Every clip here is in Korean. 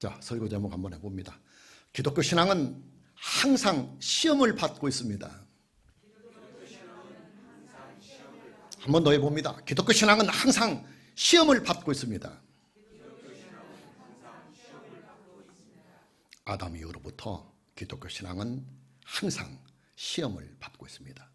자, 설교 제목 한번 해봅니다. 기독교 신앙은 항상 시험을 받고 있습니다. 한 번 더 해봅니다. 기독교 신앙은 항상 시험을 받고 있습니다. 아담 이후로부터 기독교 신앙은 항상 시험을 받고 있습니다.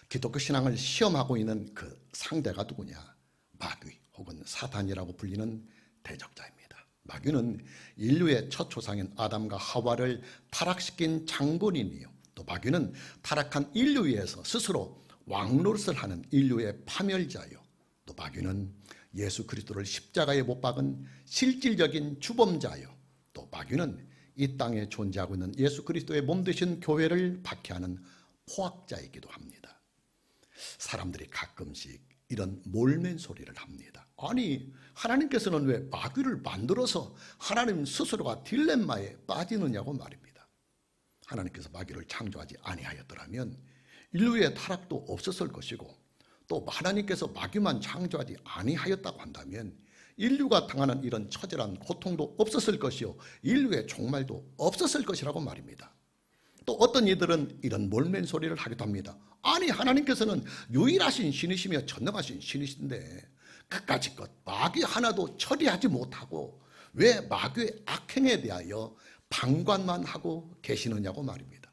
기독교 신앙을 시험하고 있는 그 상대가 누구냐? 마귀 혹은 사탄이라고 불리는 대적자입니다. 마귀는 인류의 첫 조상인 아담과 하와를 타락시킨 장본인이요, 또 마귀는 타락한 인류 위에서 스스로 왕노릇을 하는 인류의 파멸자요, 또 마귀는 예수 그리스도를 십자가에 못 박은 실질적인 주범자요, 또 마귀는 이 땅에 존재하고 있는 예수 그리스도의 몸 되신 교회를 박해하는 포악자이기도 합니다. 사람들이 가끔씩 이런 몰맨 소리를 합니다. 아니, 하나님께서는 왜 마귀를 만들어서 하나님 스스로가 딜레마에 빠지느냐고 말입니다. 하나님께서 마귀를 창조하지 아니하였더라면 인류의 타락도 없었을 것이고, 또 하나님께서 마귀만 창조하지 아니하였다고 한다면 인류가 당하는 이런 처절한 고통도 없었을 것이요, 인류의 종말도 없었을 것이라고 말입니다. 또 어떤 이들은 이런 몰맨 소리를 하기도 합니다. 아니, 하나님께서는 유일하신 신이시며 전능하신 신이신데 그까짓 것 마귀 하나도 처리하지 못하고 왜 마귀의 악행에 대하여 방관만 하고 계시느냐고 말입니다.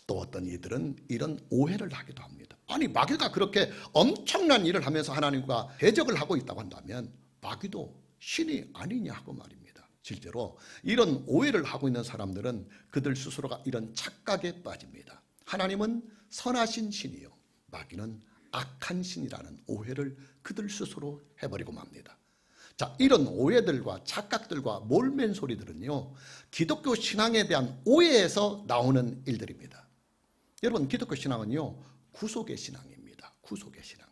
또 어떤 이들은 이런 오해를 하기도 합니다. 아니, 마귀가 그렇게 엄청난 일을 하면서 하나님과 대적을 하고 있다고 한다면 마귀도 신이 아니냐 하고 말입니다. 실제로 이런 오해를 하고 있는 사람들은 그들 스스로가 이런 착각에 빠집니다. 하나님은 선하신 신이요, 마귀는 악한 신이라는 오해를 그들 스스로 해버리고 맙니다. 자, 이런 오해들과 착각들과 몰맨 소리들은요, 기독교 신앙에 대한 오해에서 나오는 일들입니다. 여러분, 기독교 신앙은요, 구속의 신앙입니다. 구속의 신앙.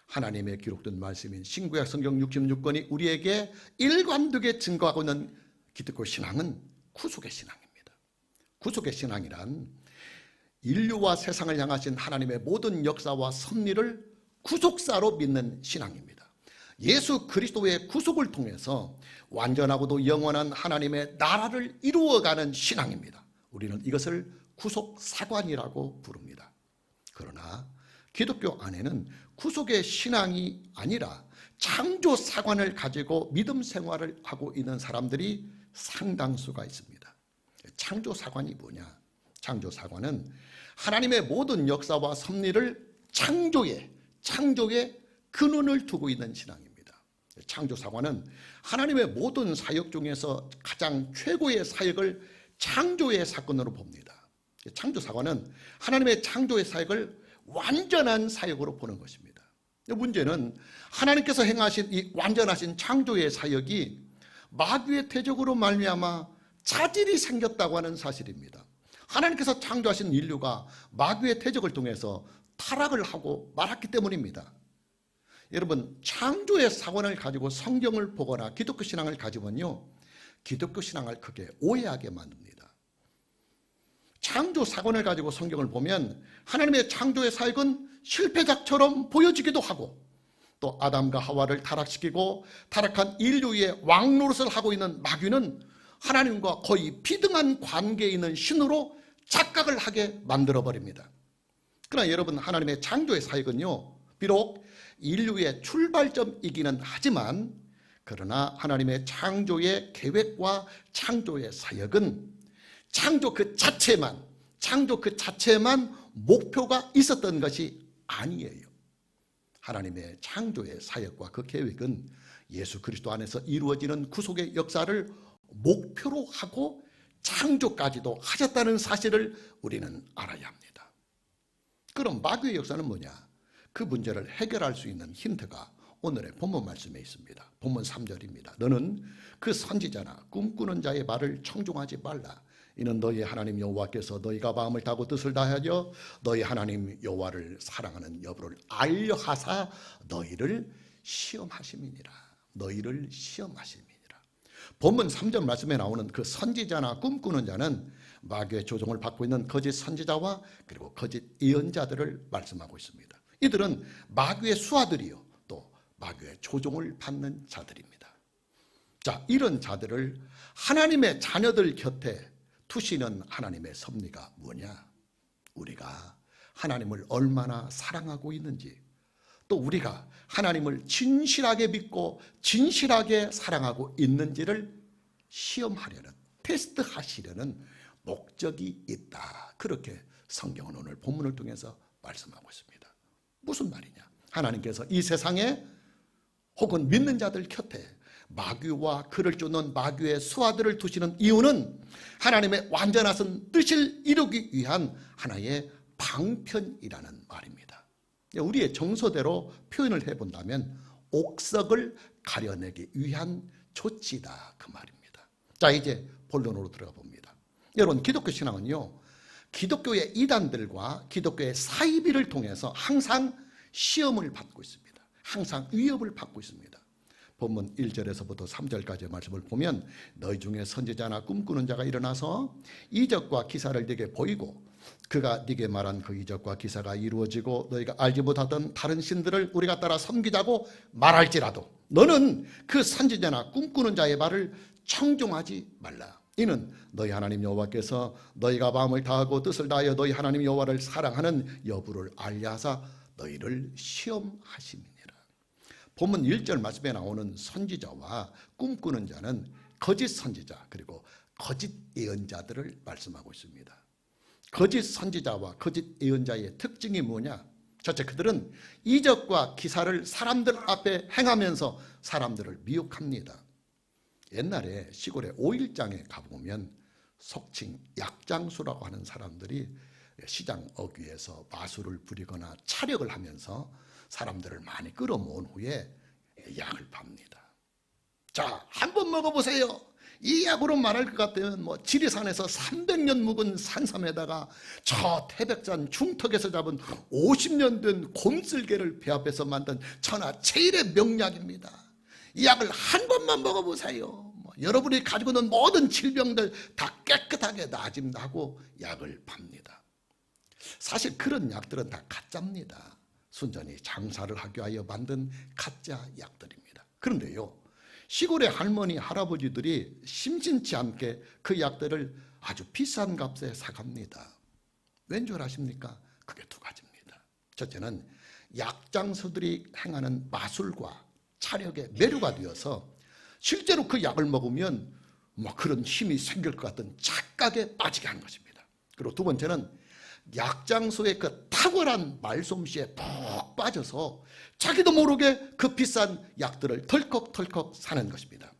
하나님의 기록된 말씀인 신구약 성경 66권이 우리에게 일관되게 증거하고 있는 기독교 신앙은 구속의 신앙입니다. 구속의 신앙이란 인류와 세상을 향하신 하나님의 모든 역사와 섭리를 구속사로 믿는 신앙입니다. 예수 그리스도의 구속을 통해서 완전하고도 영원한 하나님의 나라를 이루어가는 신앙입니다. 우리는 이것을 구속사관이라고 부릅니다. 그러나 기독교 안에는 구속의 신앙이 아니라 창조사관을 가지고 믿음 생활을 하고 있는 사람들이 상당수가 있습니다. 창조사관이 뭐냐? 창조사관은 하나님의 모든 역사와 섭리를 창조에 근원을 두고 있는 신앙입니다. 창조사관은 하나님의 모든 사역 중에서 가장 최고의 사역을 창조의 사건으로 봅니다. 창조사관은 하나님의 창조의 사역을 완전한 사역으로 보는 것입니다. 문제는 하나님께서 행하신 이 완전하신 창조의 사역이 마귀의 대적으로 말미암아 차질이 생겼다고 하는 사실입니다. 하나님께서 창조하신 인류가 마귀의 대적을 통해서 타락을 하고 말았기 때문입니다. 여러분, 창조의 사관을 가지고 성경을 보거나 기독교 신앙을 가지면요, 기독교 신앙을 크게 오해하게 만듭니다. 창조 사건을 가지고 성경을 보면 하나님의 창조의 사역은 실패작처럼 보여지기도 하고, 또 아담과 하와를 타락시키고 타락한 인류의 왕노릇을 하고 있는 마귀는 하나님과 거의 비등한 관계에 있는 신으로 착각을 하게 만들어버립니다. 그러나 여러분, 하나님의 창조의 사역은요, 비록 인류의 출발점이기는 하지만, 그러나 하나님의 창조의 계획과 창조의 사역은 창조 그 자체만 목표가 있었던 것이 아니에요. 하나님의 창조의 사역과 그 계획은 예수 그리스도 안에서 이루어지는 구속의 역사를 목표로 하고 창조까지도 하셨다는 사실을 우리는 알아야 합니다. 그럼 마귀의 역사는 뭐냐? 그 문제를 해결할 수 있는 힌트가 오늘의 본문 말씀에 있습니다. 본문 3절입니다. 너는 그 선지자나 꿈꾸는 자의 말을 청종하지 말라. 이는 너희 하나님 여호와께서 너희가 마음을 다하고 뜻을 다하여 너희 하나님 여호와를 사랑하는 여부를 알려 하사 너희를 시험하심이니라. 너희를 시험하심이니라. 본문 3절 말씀에 나오는 그 선지자나 꿈꾸는 자는 마귀의 조종을 받고 있는 거짓 선지자와 그리고 거짓 예언자들을 말씀하고 있습니다. 이들은 마귀의 수하들이요, 또 마귀의 조종을 받는 자들입니다. 자, 이런 자들을 하나님의 자녀들 곁에 두시는 하나님의 섭리가 뭐냐? 우리가 하나님을 얼마나 사랑하고 있는지, 또 우리가 하나님을 진실하게 믿고 진실하게 사랑하고 있는지를 시험하려는, 테스트하시려는 목적이 있다. 그렇게 성경은 오늘 본문을 통해서 말씀하고 있습니다. 무슨 말이냐? 하나님께서 이 세상에 혹은 믿는 자들 곁에 마귀와 그를 쫓는 마귀의 수하들을 두시는 이유는 하나님의 완전하신 뜻을 이루기 위한 하나의 방편이라는 말입니다. 우리의 정서대로 표현을 해본다면 옥석을 가려내기 위한 조치다, 그 말입니다. 자, 이제 본론으로 들어가 봅니다. 여러분, 기독교 신앙은요, 기독교의 이단들과 기독교의 사이비를 통해서 항상 시험을 받고 있습니다. 항상 위협을 받고 있습니다. 본문 1절에서부터 3절까지의 말씀을 보면 너희 중에 선지자나 꿈꾸는 자가 일어나서 이적과 기사를 네게 보이고 그가 네게 말한 그 이적과 기사가 이루어지고 너희가 알지 못하던 다른 신들을 우리가 따라 섬기자고 말할지라도 너는 그 선지자나 꿈꾸는 자의 말을 청종하지 말라. 이는 너희 하나님 여호와께서 너희가 마음을 다하고 뜻을 다하여 너희 하나님 여호와를 사랑하는 여부를 알리하사 너희를 시험하심이니라. 본문 1절 말씀에 나오는 선지자와 꿈꾸는 자는 거짓 선지자 그리고 거짓 예언자들을 말씀하고 있습니다. 거짓 선지자와 거짓 예언자의 특징이 뭐냐? 첫째, 그들은 이적과 기사를 사람들 앞에 행하면서 사람들을 미혹합니다. 옛날에 시골의 오일장에 가보면 속칭 약장수라고 하는 사람들이 시장 어귀에서 마술을 부리거나 차력을 하면서 사람들을 많이 끌어모은 후에 약을 팝니다. 자, 한번 먹어보세요. 이 약으로 말할 것 같으면 지리산에서 300년 묵은 산삼에다가 저 태백산 중턱에서 잡은 50년 된 곰슬개를 배합해서 만든 천하제일의 명약입니다. 이 약을 한 번만 먹어보세요. 여러분이 가지고 있는 모든 질병들 다 깨끗하게 나아진다고 약을 팝니다. 사실 그런 약들은 다 가짜입니다. 순전히 장사를 하기 위하여 만든 가짜 약들입니다. 그런데요, 시골의 할머니, 할아버지들이 심심치 않게 그 약들을 아주 비싼 값에 사갑니다. 왠 줄 아십니까? 그게 두 가지입니다. 첫째는 약장수들이 행하는 마술과 차력에 매료가 되어서 실제로 그 약을 먹으면 그런 힘이 생길 것 같은 착각에 빠지게 하는 것입니다. 그리고 두 번째는 약장수의 그 탁월한 말솜씨에 푹 빠져서 자기도 모르게 그 비싼 약들을 덜컥덜컥 사는 것입니다.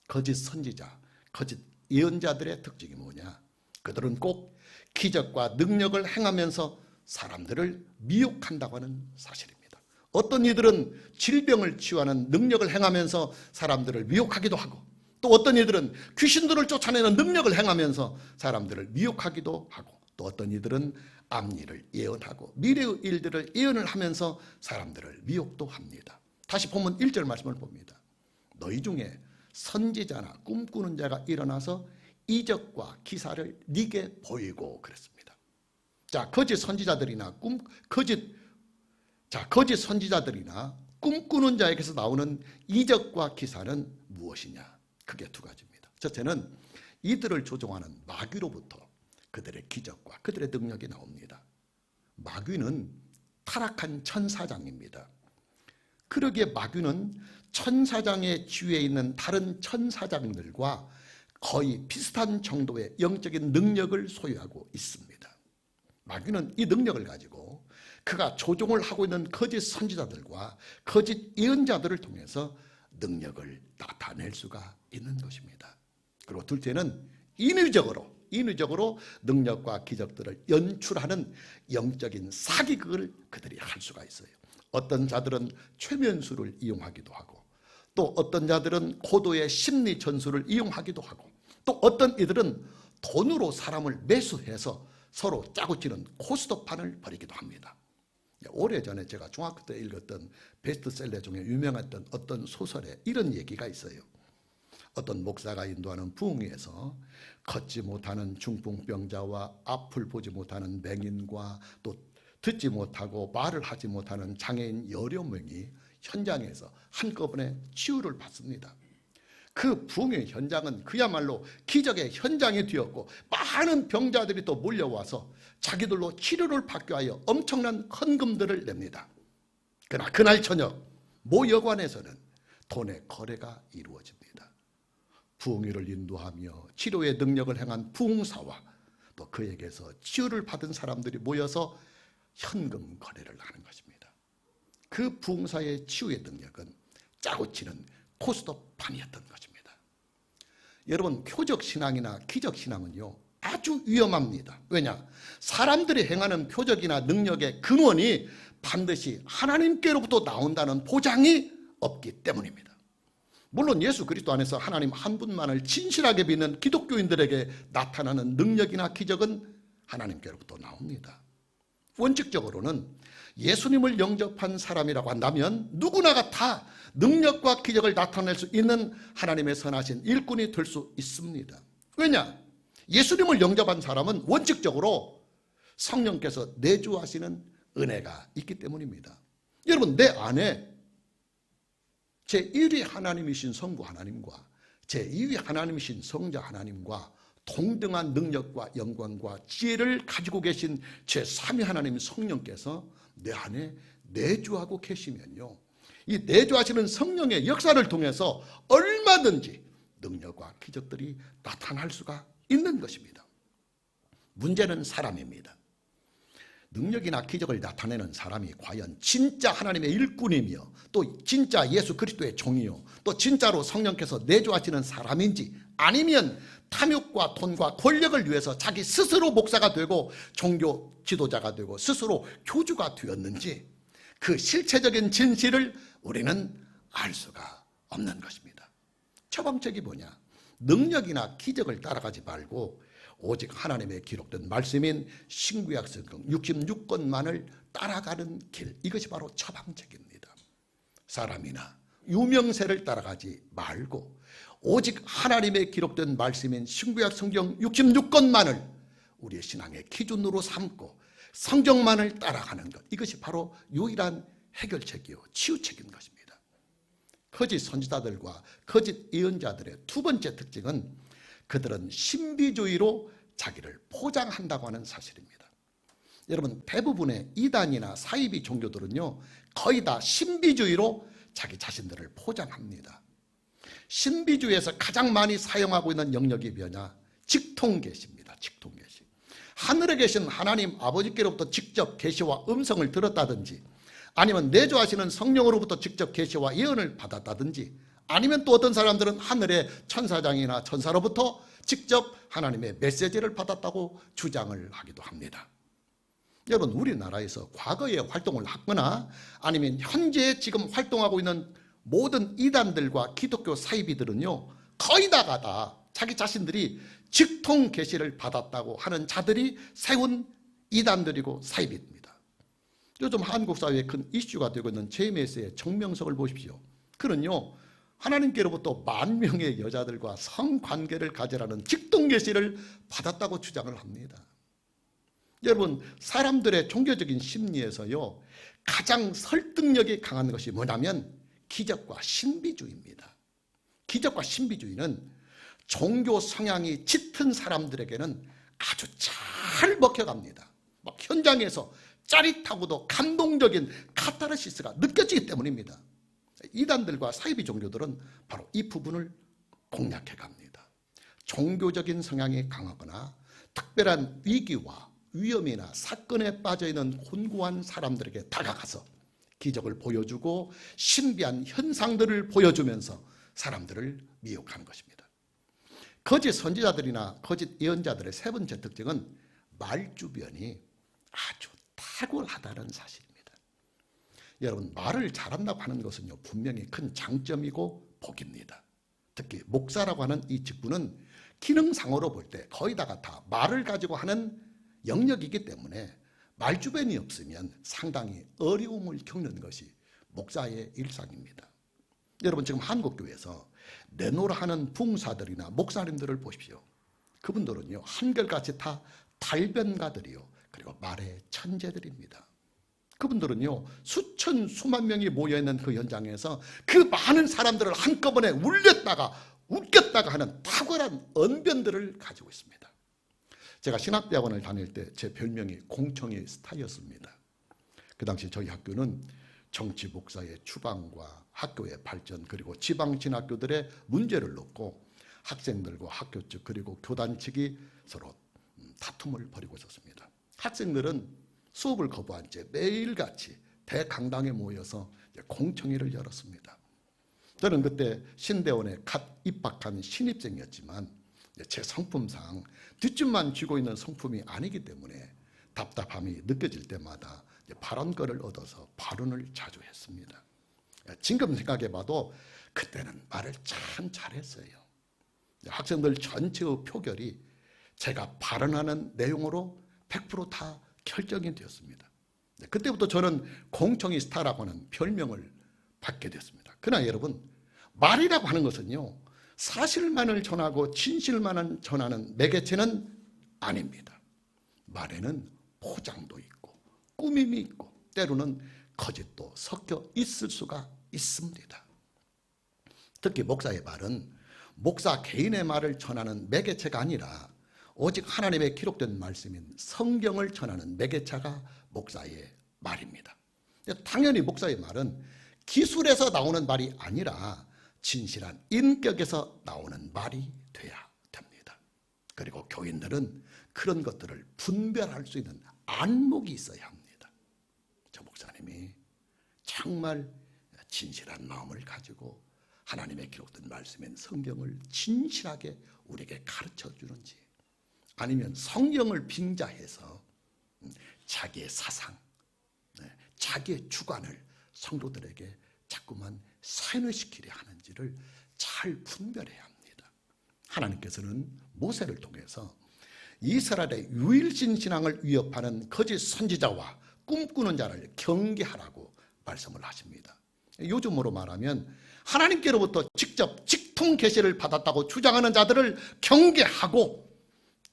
거짓 선지자, 거짓 예언자들의 특징이 뭐냐? 그들은 꼭 기적과 능력을 행하면서 사람들을 미혹한다고 하는 사실입니다. 어떤 이들은 질병을 치유하는 능력을 행하면서 사람들을 미혹하기도 하고, 또 어떤 이들은 귀신들을 쫓아내는 능력을 행하면서 사람들을 미혹하기도 하고, 또 어떤 이들은 앞일을 예언하고 미래의 일들을 예언을 하면서 사람들을 미혹도 합니다. 다시 본문 1절 말씀을 봅니다. 너희 중에 선지자나 꿈꾸는 자가 일어나서 이적과 기사를 네게 보이고 그랬습니다. 자, 거짓 선지자들이나 거짓 선지자들이나 꿈꾸는 자에게서 나오는 이적과 기사는 무엇이냐? 크게 두 가지입니다. 첫째는 이들을 조종하는 마귀로부터 그들의 기적과 그들의 능력이 나옵니다. 마귀는 타락한 천사장입니다. 그러기에 마귀는 천사장의 지위에 있는 다른 천사장들과 거의 비슷한 정도의 영적인 능력을 소유하고 있습니다. 마귀는 이 능력을 가지고 그가 조종을 하고 있는 거짓 선지자들과 거짓 예언자들을 통해서 능력을 나타낼 수가 있는 것입니다. 그리고 둘째는 인위적으로 능력과 기적들을 연출하는 영적인 사기극을 그들이 할 수가 있어요. 어떤 자들은 최면수를 이용하기도 하고, 또 어떤 자들은 고도의 심리 전술을 이용하기도 하고, 또 어떤 이들은 돈으로 사람을 매수해서 서로 짜고치는 코스도판을 벌이기도 합니다. 오래전에 제가 중학교 때 읽었던 베스트셀러 중에 유명했던 어떤 소설에 이런 얘기가 있어요. 어떤 목사가 인도하는 부흥회에서 걷지 못하는 중풍병자와 앞을 보지 못하는 맹인과 또 듣지 못하고 말을 하지 못하는 장애인 여러 명이 현장에서 한꺼번에 치유를 받습니다. 그 부흥의 현장은 그야말로 기적의 현장이 되었고 많은 병자들이 또 몰려와서 자기들로 치료를 받기 위하여 엄청난 헌금들을 냅니다. 그러나 그날 저녁 모 여관에서는 돈의 거래가 이루어집니다. 부흥회를 인도하며 치료의 능력을 행한 부흥사와 또 그에게서 치유를 받은 사람들이 모여서 현금 거래를 하는 것입니다. 그 부흥사의 치유의 능력은 짜고 치는 코스톱판이었던 것입니다. 여러분, 표적신앙이나 기적신앙은요 아주 위험합니다. 왜냐? 사람들이 행하는 표적이나 능력의 근원이 반드시 하나님께로부터 나온다는 보장이 없기 때문입니다. 물론 예수 그리스도 안에서 하나님 한 분만을 진실하게 믿는 기독교인들에게 나타나는 능력이나 기적은 하나님께로부터 나옵니다. 원칙적으로는 예수님을 영접한 사람이라고 한다면 누구나가 다 능력과 기적을 나타낼 수 있는 하나님의 선하신 일꾼이 될 수 있습니다. 왜냐? 예수님을 영접한 사람은 원칙적으로 성령께서 내주하시는 은혜가 있기 때문입니다. 여러분, 내 안에 제1위 하나님이신 성부 하나님과 제2위 하나님이신 성자 하나님과 동등한 능력과 영광과 지혜를 가지고 계신 제3위 하나님 성령께서 내 안에 내주하고 계시면요, 이 내주하시는 성령의 역사를 통해서 얼마든지 능력과 기적들이 나타날 수가 있는 것입니다. 문제는 사람입니다. 능력이나 기적을 나타내는 사람이 과연 진짜 하나님의 일꾼이며 또 진짜 예수 그리스도의 종이요 또 진짜로 성령께서 내주하시는 사람인지, 아니면 탐욕과 돈과 권력을 위해서 자기 스스로 목사가 되고 종교 지도자가 되고 스스로 교주가 되었는지, 그 실체적인 진실을 우리는 알 수가 없는 것입니다. 처방책이 뭐냐? 능력이나 기적을 따라가지 말고 오직 하나님의 기록된 말씀인 신구약 성경 66권만을 따라가는 길, 이것이 바로 처방책입니다. 사람이나 유명세를 따라가지 말고 오직 하나님의 기록된 말씀인 신구약 성경 66권만을 우리의 신앙의 기준으로 삼고 성경만을 따라가는 것, 이것이 바로 유일한 해결책이요 치유책인 것입니다. 거짓 선지자들과 거짓 예언자들의 두 번째 특징은 그들은 신비주의로 자기를 포장한다고 하는 사실입니다. 여러분, 대부분의 이단이나 사이비 종교들은요 거의 다 신비주의로 자기 자신들을 포장합니다. 신비주의에서 가장 많이 사용하고 있는 영역이 뭐냐? 직통계시입니다. 직통계시. 하늘에 계신 하나님 아버지께로부터 직접 계시와 음성을 들었다든지, 아니면 내주하시는 성령으로부터 직접 계시와 예언을 받았다든지, 아니면 또 어떤 사람들은 하늘의 천사장이나 천사로부터 직접 하나님의 메시지를 받았다고 주장을 하기도 합니다. 여러분, 우리나라에서 과거에 활동을 하거나 아니면 현재 지금 활동하고 있는 모든 이단들과 기독교 사이비들은요 거의 다가 다 자기 자신들이 직통 계시를 받았다고 하는 자들이 세운 이단들이고 사이비입니다. 요즘 한국 사회에 큰 이슈가 되고 있는 제임스의 정명석을 보십시오. 그는요 하나님께로부터 10,000명의 여자들과 성관계를 가지라는 직통계시를 받았다고 주장을 합니다. 여러분, 사람들의 종교적인 심리에서요 가장 설득력이 강한 것이 뭐냐면 기적과 신비주의입니다. 기적과 신비주의는 종교 성향이 짙은 사람들에게는 아주 잘 먹혀갑니다. 막 현장에서 짜릿하고도 감동적인 카타르시스가 느껴지기 때문입니다. 이단들과 사이비 종교들은 바로 이 부분을 공략해 갑니다. 종교적인 성향이 강하거나 특별한 위기와 위험이나 사건에 빠져있는 곤고한 사람들에게 다가가서 기적을 보여주고 신비한 현상들을 보여주면서 사람들을 미혹하는 것입니다. 거짓 선지자들이나 거짓 예언자들의 세 번째 특징은 말주변이 아주 탁월하다는 사실입니다. 여러분, 말을 잘한다고 하는 것은요 분명히 큰 장점이고 복입니다. 특히 목사라고 하는 이 직분은 기능상으로 볼 때 거의 다가 다 말을 가지고 하는 영역이기 때문에 말주변이 없으면 상당히 어려움을 겪는 것이 목사의 일상입니다. 여러분, 지금 한국교회에서 내노라 하는 부흥사들이나 목사님들을 보십시오. 그분들은요 한결같이 다 달변가들이요 그리고 말의 천재들입니다. 그분들은요 수천 수만 명이 모여있는 그 현장에서 그 많은 사람들을 한꺼번에 울렸다가 웃겼다가 하는 탁월한 언변들을 가지고 있습니다. 제가 신학대학원을 다닐 때 제 별명이 공청회 스타였습니다. 그 당시 저희 학교는 정치 목사의 추방과 학교의 발전 그리고 지방 신학교들의 문제를 놓고 학생들과 학교 측 그리고 교단 측이 서로 다툼을 벌이고 있었습니다. 학생들은 수업을 거부한 채 매일같이 대강당에 모여서 공청회를 열었습니다. 저는 그때 신대원에 갓 입학한 신입생이었지만 제 성품상 뒷줄만 쥐고 있는 성품이 아니기 때문에 답답함이 느껴질 때마다 발언권을 얻어서 발언을 자주 했습니다. 지금 생각해봐도 그때는 말을 참 잘했어요. 학생들 전체의 표결이 제가 발언하는 내용으로 100% 다 결정이 되었습니다. 그때부터 저는 공청회 스타라고 하는 별명을 받게 됐습니다. 그러나 여러분, 말이라고 하는 것은요, 사실만을 전하고 진실만을 전하는 매개체는 아닙니다. 말에는 포장도 있고 꾸밈이 있고 때로는 거짓도 섞여 있을 수가 있습니다. 특히 목사의 말은 목사 개인의 말을 전하는 매개체가 아니라 오직 하나님의 기록된 말씀인 성경을 전하는 매개체가 목사의 말입니다. 당연히 목사의 말은 기술에서 나오는 말이 아니라 진실한 인격에서 나오는 말이 돼야 됩니다. 그리고 교인들은 그런 것들을 분별할 수 있는 안목이 있어야 합니다. 저 목사님이 정말 진실한 마음을 가지고 하나님의 기록된 말씀인 성경을 진실하게 우리에게 가르쳐 주는지, 아니면 성경을 빙자해서 자기의 사상, 자기의 주관을 성도들에게 자꾸만 세뇌시키려 하는지를 잘 분별해야 합니다. 하나님께서는 모세를 통해서 이스라엘의 유일신 신앙을 위협하는 거짓 선지자와 꿈꾸는 자를 경계하라고 말씀을 하십니다. 요즘으로 말하면 하나님께로부터 직접 직통 계시를 받았다고 주장하는 자들을 경계하고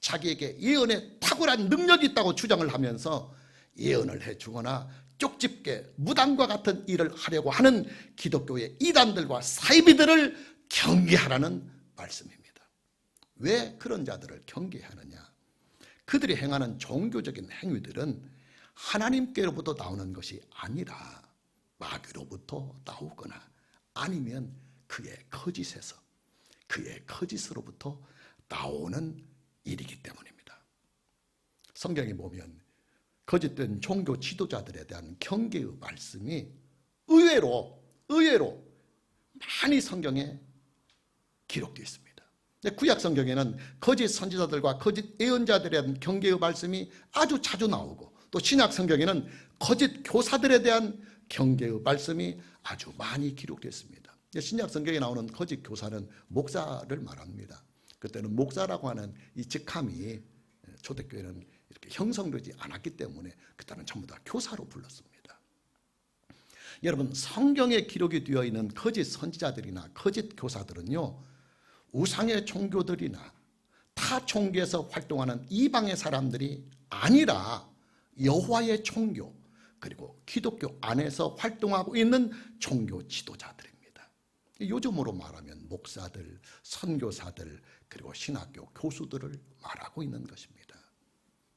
자기에게 예언에 탁월한 능력이 있다고 주장을 하면서 예언을 해주거나 쪽집게 무당과 같은 일을 하려고 하는 기독교의 이단들과 사이비들을 경계하라는 말씀입니다. 왜 그런 자들을 경계하느냐? 그들이 행하는 종교적인 행위들은 하나님께로부터 나오는 것이 아니라 마귀로부터 나오거나 아니면 그의 거짓에서, 그의 거짓으로부터 나오는 일이기 때문입니다. 성경에 보면 거짓된 종교 지도자들에 대한 경계의 말씀이 의외로 많이 성경에 기록되어 있습니다. 구약 성경에는 거짓 선지자들과 거짓 예언자들에 대한 경계의 말씀이 아주 자주 나오고, 또 신약 성경에는 거짓 교사들에 대한 경계의 말씀이 아주 많이 기록되어 있습니다. 신약 성경에 나오는 거짓 교사는 목사를 말합니다. 그때는 목사라고 하는 이 직함이 초대교회는 이렇게 형성되지 않았기 때문에 그때는 전부 다 교사로 불렀습니다. 여러분, 성경에 기록이 되어 있는 거짓 선지자들이나 거짓 교사들은요, 우상의 종교들이나 타 종교에서 활동하는 이방의 사람들이 아니라 여호와의 종교 그리고 기독교 안에서 활동하고 있는 종교 지도자들입니다. 요즘으로 말하면 목사들, 선교사들 그리고 신학교 교수들을 말하고 있는 것입니다.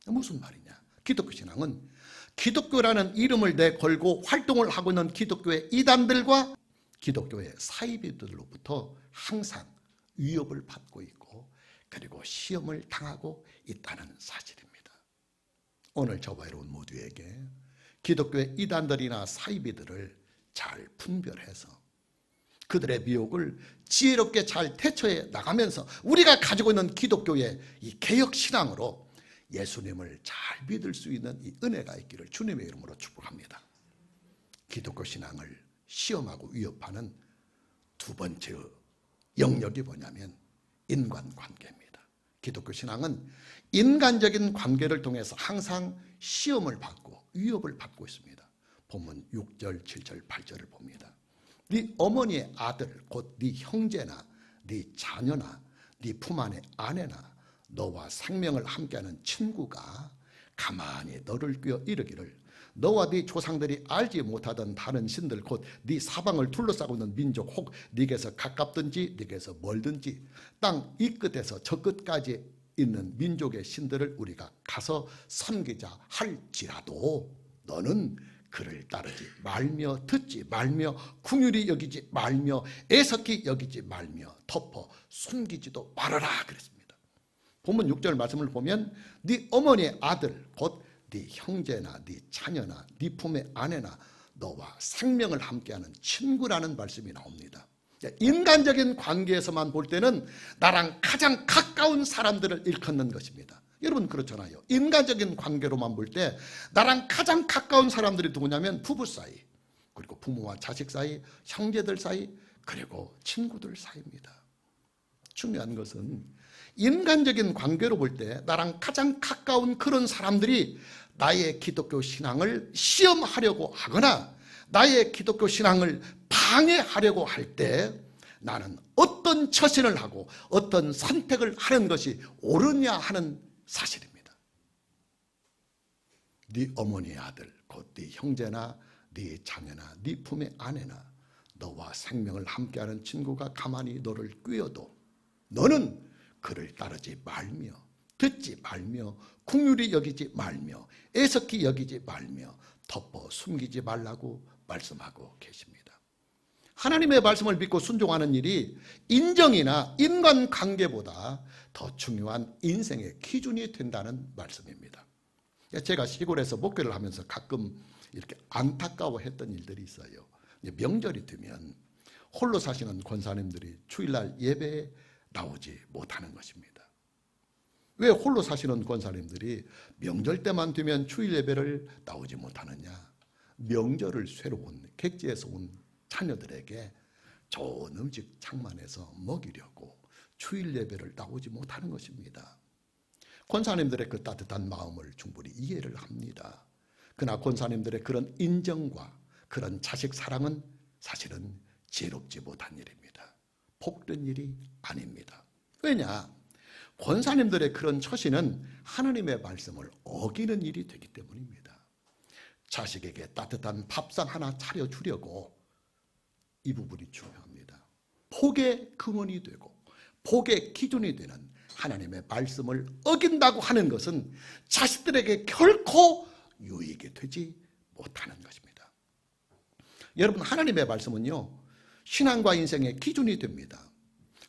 무슨 말이냐? 기독교 신앙은 기독교라는 이름을 내걸고 활동을 하고 있는 기독교의 이단들과 기독교의 사이비들로부터 항상 위협을 받고 있고 그리고 시험을 당하고 있다는 사실입니다. 오늘 저와 여러분 모두에게 기독교의 이단들이나 사이비들을 잘 분별해서 그들의 미혹을 지혜롭게 잘 대처해 나가면서 우리가 가지고 있는 기독교의 이 개혁신앙으로 예수님을 잘 믿을 수 있는 이 은혜가 있기를 주님의 이름으로 축복합니다. 기독교 신앙을 시험하고 위협하는 두 번째 영역이 뭐냐면 인간관계입니다. 기독교 신앙은 인간적인 관계를 통해서 항상 시험을 받고 위협을 받고 있습니다. 본문 6절, 7절, 8절을 봅니다. 네 어머니의 아들 곧 네 형제나 네 자녀나 네 품 안의 아내나 너와 생명을 함께하는 친구가 가만히 너를 꿰어 이르기를 너와 네 조상들이 알지 못하던 다른 신들 곧 네 사방을 둘러싸고 있는 민족 혹 네게서 가깝든지 네게서 멀든지 땅 이 끝에서 저 끝까지 있는 민족의 신들을 우리가 가서 섬기자 할지라도 너는 그를 따르지 말며 듣지 말며 긍휼히 여기지 말며 애석히 여기지 말며 덮어 숨기지도 말아라 그랬습니다. 본문 6절 말씀을 보면 네 어머니의 아들 곧 네 형제나 네 자녀나 네 품의 아내나 너와 생명을 함께하는 친구라는 말씀이 나옵니다. 인간적인 관계에서만 볼 때는 나랑 가장 가까운 사람들을 일컫는 것입니다. 여러분 그렇잖아요. 인간적인 관계로만 볼 때 나랑 가장 가까운 사람들이 누구냐면 부부 사이, 그리고 부모와 자식 사이, 형제들 사이, 그리고 친구들 사이입니다. 중요한 것은 인간적인 관계로 볼 때 나랑 가장 가까운 그런 사람들이 나의 기독교 신앙을 시험하려고 하거나 나의 기독교 신앙을 방해하려고 할 때 나는 어떤 처신을 하고 어떤 선택을 하는 것이 옳으냐 하는 사실입니다. 네 어머니의 아들 곧 네 형제나 네 자녀나 네 품의 아내나 너와 생명을 함께하는 친구가 가만히 너를 꾀어도 너는 그를 따르지 말며 듣지 말며 긍휼히 여기지 말며 애석히 여기지 말며 덮어 숨기지 말라고 말씀하고 계십니다. 하나님의 말씀을 믿고 순종하는 일이 인정이나 인간관계보다 더 중요한 인생의 기준이 된다는 말씀입니다. 제가 시골에서 목회를 하면서 가끔 이렇게 안타까워했던 일들이 있어요. 명절이 되면 홀로 사시는 권사님들이 주일날 예배에 나오지 못하는 것입니다. 왜 홀로 사시는 권사님들이 명절 때만 되면 주일 예배를 나오지 못하느냐? 명절을 새로운 객지에서 온 자녀들에게 좋은 음식 장만해서 먹이려고 주일 예배를 나오지 못하는 것입니다. 권사님들의 그 따뜻한 마음을 충분히 이해를 합니다. 그러나 권사님들의 그런 인정과 그런 자식 사랑은 사실은 지혜롭지 못한 일입니다. 복된 일이 아닙니다. 왜냐? 권사님들의 그런 처신은 하나님의 말씀을 어기는 일이 되기 때문입니다. 자식에게 따뜻한 밥상 하나 차려주려고 이 부분이 중요합니다. 복의 근원이 되고 복의 기준이 되는 하나님의 말씀을 어긴다고 하는 것은 자식들에게 결코 유익이 되지 못하는 것입니다. 여러분 하나님의 말씀은요 신앙과 인생의 기준이 됩니다.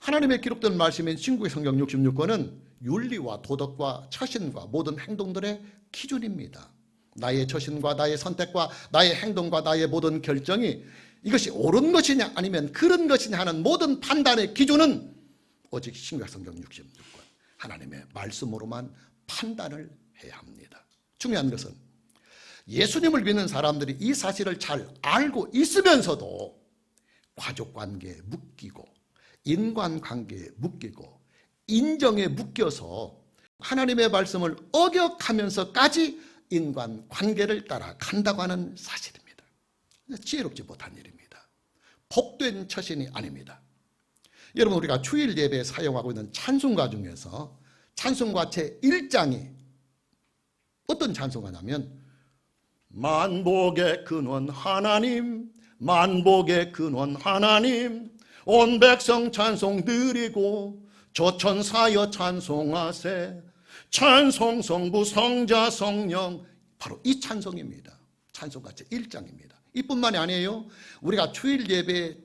하나님의 기록된 말씀인 신구의 성경 66권은 윤리와 도덕과 처신과 모든 행동들의 기준입니다. 나의 처신과 나의 선택과 나의 행동과 나의 모든 결정이 이것이 옳은 것이냐 아니면 그런 것이냐 하는 모든 판단의 기준은 오직 신구의 성경 66권 하나님의 말씀으로만 판단을 해야 합니다. 중요한 것은 예수님을 믿는 사람들이 이 사실을 잘 알고 있으면서도 가족관계에 묶이고 인간관계에 묶이고 인정에 묶여서 하나님의 말씀을 어겨가면서까지 인간관계를 따라간다고 하는 사실입니다. 지혜롭지 못한 일입니다. 복된 처신이 아닙니다. 여러분 우리가 주일 예배에 사용하고 있는 찬송가 중에서 찬송가 제1장이 어떤 찬송가냐면 만복의 근원 하나님 만복의 근원 하나님 온 백성 찬송 드리고 조천사여 찬송하세 찬송 성부 성자 성령 바로 이 찬송입니다. 찬송가 제1장입니다. 이뿐만이 아니에요. 우리가 주일 예배에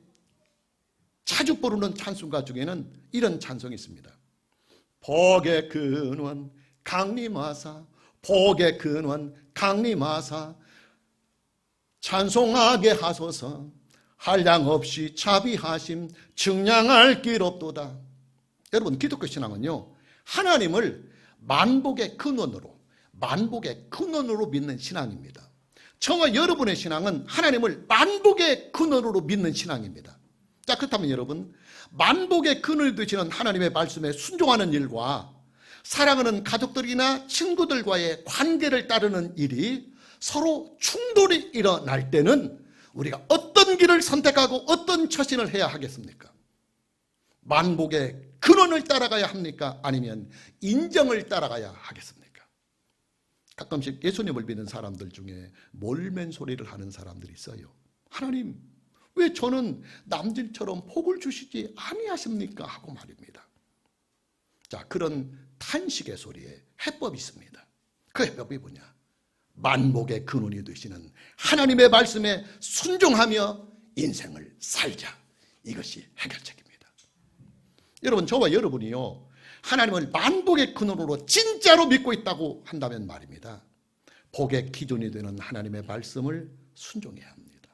자주 부르는 찬송가 중에는 이런 찬송이 있습니다. 복의 근원 강림하사 복의 근원 강림하사 찬송하게 하소서 한량없이 자비하심 증량할 길 없도다. 여러분 기독교 신앙은요 하나님을 만복의 근원으로 믿는 신앙입니다. 저와 여러분의 신앙은 하나님을 만복의 근원으로 믿는 신앙입니다. 자 그렇다면 여러분 만복의 근원이 되시는 하나님의 말씀에 순종하는 일과 사랑하는 가족들이나 친구들과의 관계를 따르는 일이 서로 충돌이 일어날 때는 우리가 어떤 길을 선택하고 어떤 처신을 해야 하겠습니까? 만복의 근원을 따라가야 합니까? 아니면 인정을 따라가야 하겠습니까? 가끔씩 예수님을 믿는 사람들 중에 몰맨 소리를 하는 사람들이 있어요. 하나님, 왜 저는 남들처럼 복을 주시지 아니하십니까? 하고 말입니다. 자, 그런 탄식의 소리에 해법이 있습니다. 그 해법이 뭐냐? 만복의 근원이 되시는 하나님의 말씀에 순종하며 인생을 살자. 이것이 해결책입니다. 여러분, 저와 여러분이요, 하나님을 만복의 근원으로 진짜로 믿고 있다고 한다면 말입니다, 복의 기준이 되는 하나님의 말씀을 순종해야 합니다.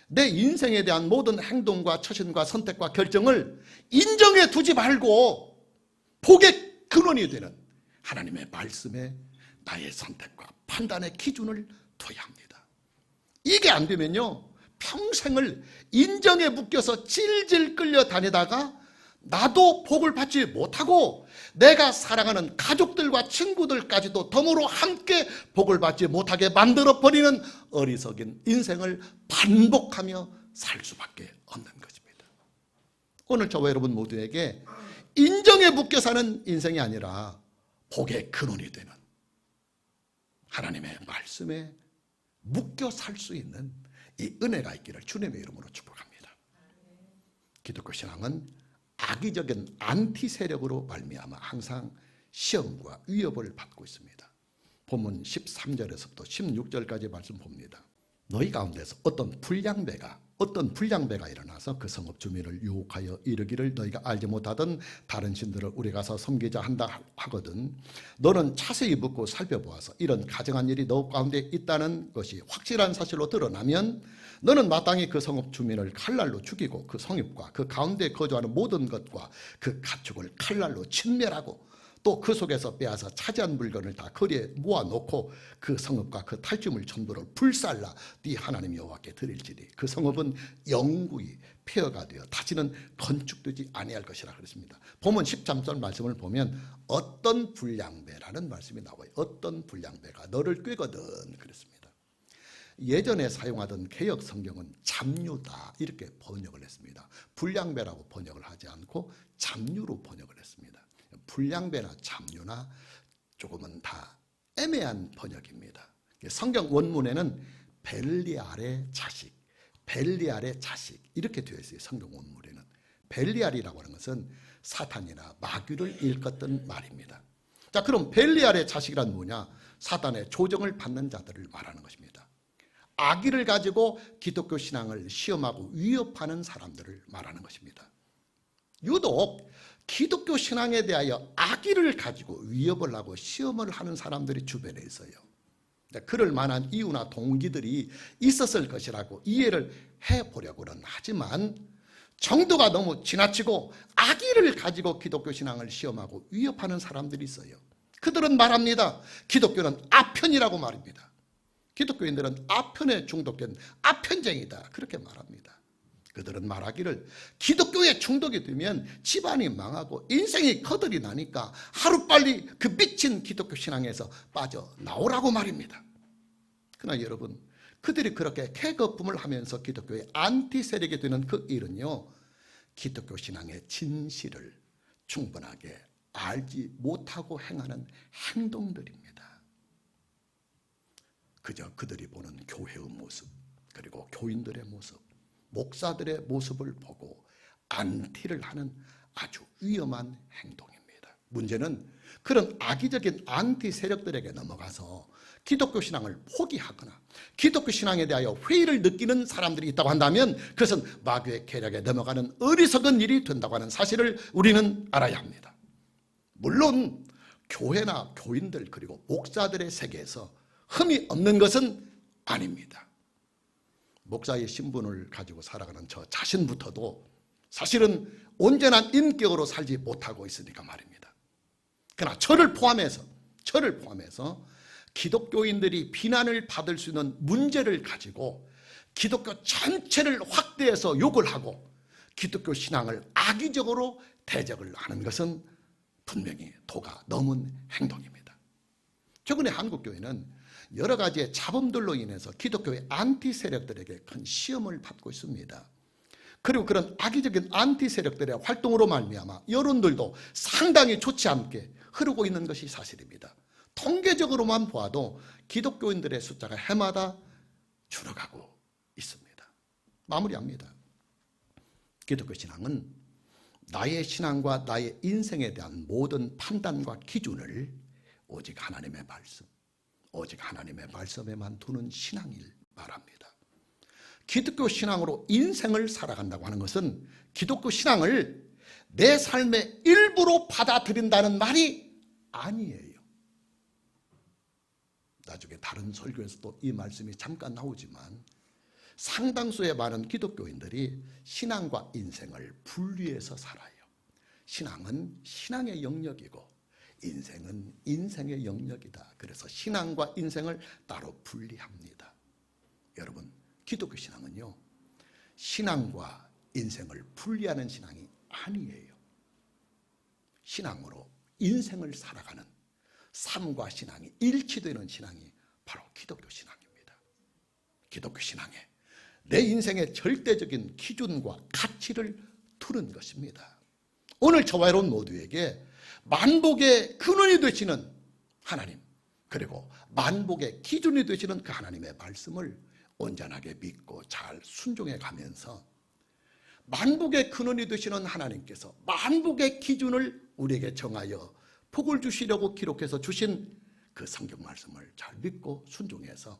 내 인생에 대한 모든 행동과 처신과 선택과 결정을 인정해 두지 말고 복의 근원이 되는 하나님의 말씀에 나의 선택과 판단의 기준을 둬야 합니다. 이게 안 되면요, 평생을 인정에 묶여서 질질 끌려다니다가 나도 복을 받지 못하고 내가 사랑하는 가족들과 친구들까지도 덤으로 함께 복을 받지 못하게 만들어버리는 어리석인 인생을 반복하며 살 수밖에 없는 것입니다. 오늘 저와 여러분 모두에게 인정에 묶여 사는 인생이 아니라 복의 근원이 되는 하나님의 말씀에 묶여 살 수 있는 이 은혜가 있기를 주님의 이름으로 축복합니다. 기독교 신앙은 악의적인 안티 세력으로 말미암아 항상 시험과 위협을 받고 있습니다. 본문 13절에서부터 16절까지 말씀 봅니다. 너희 가운데서 어떤 불량배가 일어나서 그 성읍 주민을 유혹하여 이르기를 너희가 알지 못하던 다른 신들을 우리 가서 섬기자 한다 하거든 너는 자세히 묻고 살펴보아서 이런 가정한 일이 너 가운데 있다는 것이 확실한 사실로 드러나면 너는 마땅히 그 성읍 주민을 칼날로 죽이고 그 성읍과 그 가운데 거주하는 모든 것과 그 가축을 칼날로 진멸하고 또 그 속에서 빼앗아 차지한 물건을 다 거리에 모아놓고 그 성읍과 그 탈취물 전부를 불살라 네 하나님 여호와께 드릴지니 그 성읍은 영구히 폐허가 되어 다시는 건축되지 아니할 것이라 그랬습니다. 본문 13절 말씀을 보면 어떤 불량배라는 말씀이 나와요. 어떤 불량배가 너를 꾀거든 그랬습니다. 예전에 사용하던 개역 성경은 잡류다 이렇게 번역을 했습니다. 불량배라고 번역을 하지 않고 잡류로 번역을 했습니다. 불량배나 잡류나 조금은 다 애매한 번역입니다. 성경 원문에는 벨리알의 자식, 벨리알의 자식 이렇게 되어 있어요. 성경 원문에는 벨리알이라고 하는 것은 사탄이나 마귀를 일컫던 말입니다. 자, 그럼 벨리알의 자식이란 뭐냐? 사탄의 조정을 받는 자들을 말하는 것입니다. 악의를 가지고 기독교 신앙을 시험하고 위협하는 사람들을 말하는 것입니다. 유독 기독교 신앙에 대하여 악의를 가지고 위협을 하고 시험을 하는 사람들이 주변에 있어요. 그럴 만한 이유나 동기들이 있었을 것이라고 이해를 해보려고는 하지만 정도가 너무 지나치고 악의를 가지고 기독교 신앙을 시험하고 위협하는 사람들이 있어요. 그들은 말합니다. 기독교는 아편이라고 말입니다. 기독교인들은 아편에 중독된 아편쟁이다 그렇게 말합니다. 그들은 말하기를 기독교에 중독이 되면 집안이 망하고 인생이 거덜이 나니까 하루빨리 그 미친 기독교 신앙에서 빠져나오라고 말입니다. 그러나 여러분, 그들이 그렇게 개거품을 하면서 기독교의 안티 세력이 되는 그 일은요, 기독교 신앙의 진실을 충분하게 알지 못하고 행하는 행동들입니다. 그저 그들이 보는 교회의 모습, 그리고 교인들의 모습, 목사들의 모습을 보고 안티를 하는 아주 위험한 행동입니다. 문제는 그런 악의적인 안티 세력들에게 넘어가서 기독교 신앙을 포기하거나 기독교 신앙에 대하여 회의를 느끼는 사람들이 있다고 한다면 그것은 마귀의 계략에 넘어가는 어리석은 일이 된다고 하는 사실을 우리는 알아야 합니다. 물론 교회나 교인들 그리고 목사들의 세계에서 흠이 없는 것은 아닙니다. 목사의 신분을 가지고 살아가는 저 자신부터도 사실은 온전한 인격으로 살지 못하고 있으니까 말입니다. 그러나 저를 포함해서 기독교인들이 비난을 받을 수 있는 문제를 가지고 기독교 전체를 확대해서 욕을 하고 기독교 신앙을 악의적으로 대적을 하는 것은 분명히 도가 넘은 행동입니다. 최근에 한국교회는 여러 가지의 잡음들로 인해서 기독교의 안티 세력들에게 큰 시험을 받고 있습니다. 그리고 그런 악의적인 안티 세력들의 활동으로 말미암아 여론들도 상당히 좋지 않게 흐르고 있는 것이 사실입니다. 통계적으로만 보아도 기독교인들의 숫자가 해마다 줄어가고 있습니다. 마무리합니다. 기독교 신앙은 나의 신앙과 나의 인생에 대한 모든 판단과 기준을 오직 하나님의 말씀, 오직 하나님의 말씀에만 두는 신앙을 말합니다. 기독교 신앙으로 인생을 살아간다고 하는 것은 기독교 신앙을 내 삶의 일부로 받아들인다는 말이 아니에요. 나중에 다른 설교에서도 이 말씀이 잠깐 나오지만 상당수의 많은 기독교인들이 신앙과 인생을 분리해서 살아요. 신앙은 신앙의 영역이고 인생은 인생의 영역이다. 그래서 신앙과 인생을 따로 분리합니다. 여러분, 기독교 신앙은요, 신앙과 인생을 분리하는 신앙이 아니에요. 신앙으로 인생을 살아가는 삶과 신앙이 일치되는 신앙이 바로 기독교 신앙입니다. 기독교 신앙에 내 인생의 절대적인 기준과 가치를 두는 것입니다. 오늘 저와 여러분 모두에게 만복의 근원이 되시는 하나님, 그리고 만복의 기준이 되시는 그 하나님의 말씀을 온전하게 믿고 잘 순종해 가면서 만복의 근원이 되시는 하나님께서 만복의 기준을 우리에게 정하여 복을 주시려고 기록해서 주신 그 성경 말씀을 잘 믿고 순종해서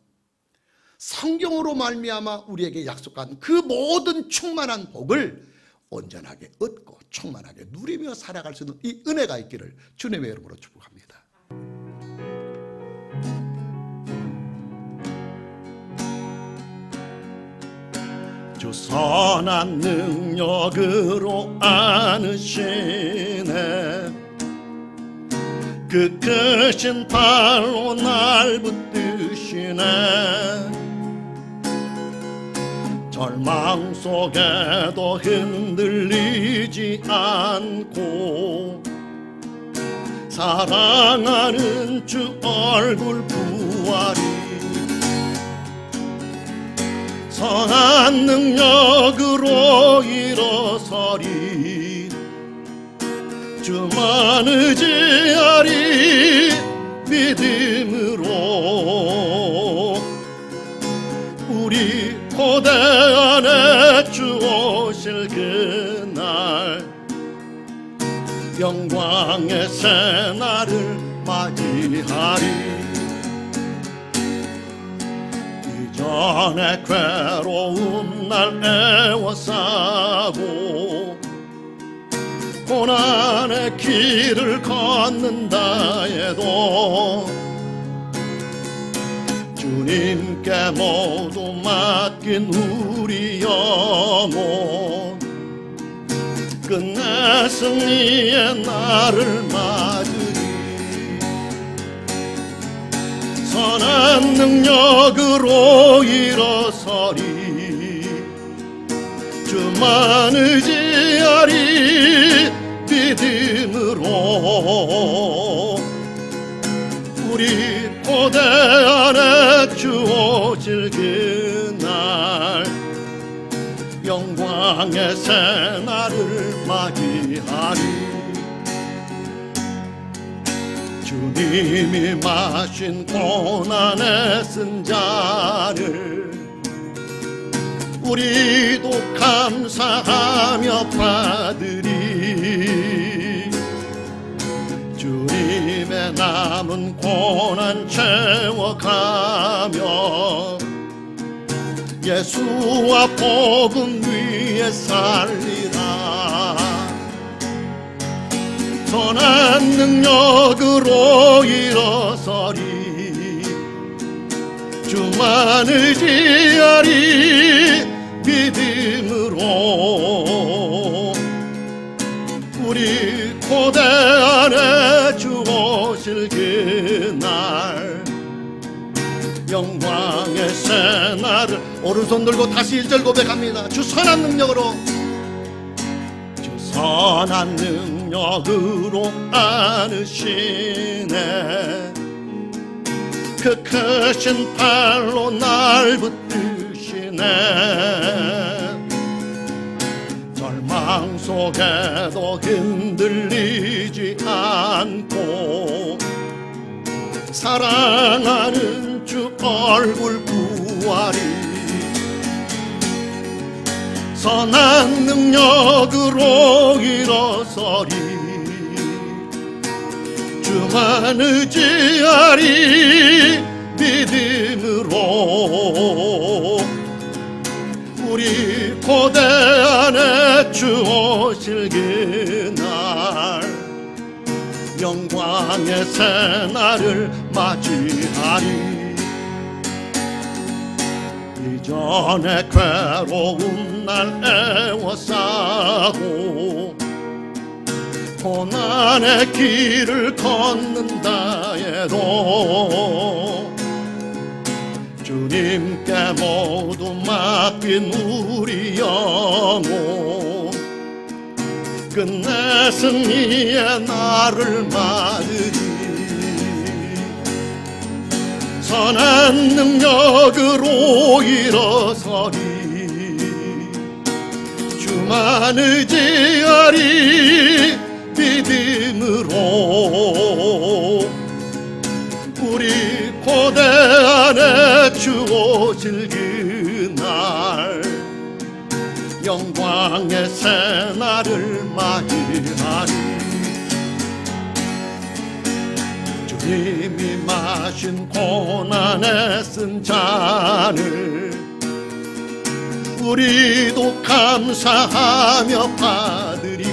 성경으로 말미암아 우리에게 약속한 그 모든 충만한 복을 온전하게 얻고 충만하게 누리며 살아갈 수 있는 이 은혜가 있기를 주님의 이름으로 축복합니다. 주 선한 능력으로 안으시네, 그 크신 팔로 날 붙드시네. 절망 속에도 흔들리지 않고 사랑하는 주 얼굴 부활이 선한 능력으로 일어서리. 주만 의지하리 믿음으로 우리 고대 안에 주 오실 그날 영광의 새날을 맞이하리. 이전에 괴로운 날 애워싸고 고난의 길을 걷는다 해도 주님께 모두 맡긴 우리 영혼 끝내 승리의 날을 맞으리. 선한 능력으로 일어서리. 주만 의지하리 믿음으로 우리 고대 안에 주 오실 그날 영광의 새날을 맞이하리. 주님이 마신 고난의 쓴 잔을 우리도 감사하며 받으리. 주님의 남은 고난 채워가며 예수와 복음 위에 살리라. 선한 능력으로 일어서리. 주만 의지하리 믿음으로 우리 고대 안에 주 오실 그날 영광의 새날을 오른손 들고 다시 1절 고백합니다. 주 선한 능력으로, 주 선한 능력으로 안으시네, 그 크신 팔로 날 붙드시네. 절망 속에도 흔들리지 않고 사랑하는 주 얼굴 구하리. 선한 능력으로 일어서리. 주만 의지하리. 믿음으로 우리 고대 안에 주 오실 그날 영광의 새날을 맞이하리. 이전에 괴로운 날 애워싸고 고난의 길을 걷는다 해도 주님께 모두 맡긴 우리 영혼 끝내 승리의 날을 맞으리. 선한 능력으로 일어서리. 주만 의지하리. 믿음으로 우리 고대 안에 주 오실 그날 영광의 새날을 맞이하리. 주님이 마신 고난에 쓴 잔을 우리도 감사하며 받으리.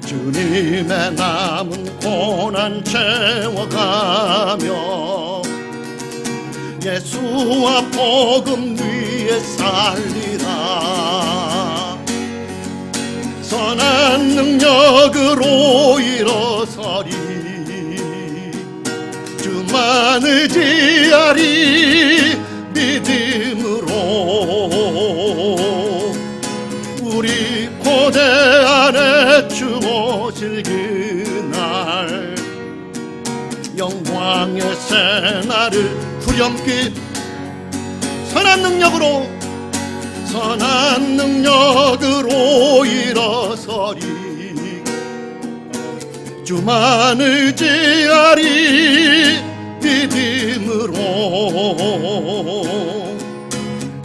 주님의 남은 고난 채워가며 예수와 복음 위에 살리라. 선한 능력으로 일어서리. 주만 의지하리. 믿음으로 우리 고대 안에 주 오실 그날 영광의 새날을 후렴길 선한 능력으로 일어서리. 주만 의지하리. 믿음으로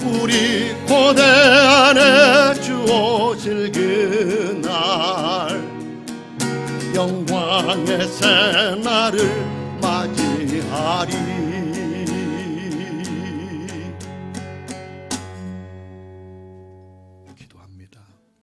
우리 고대 안에 주 오실 그날 영광의 새날을 맞이하리.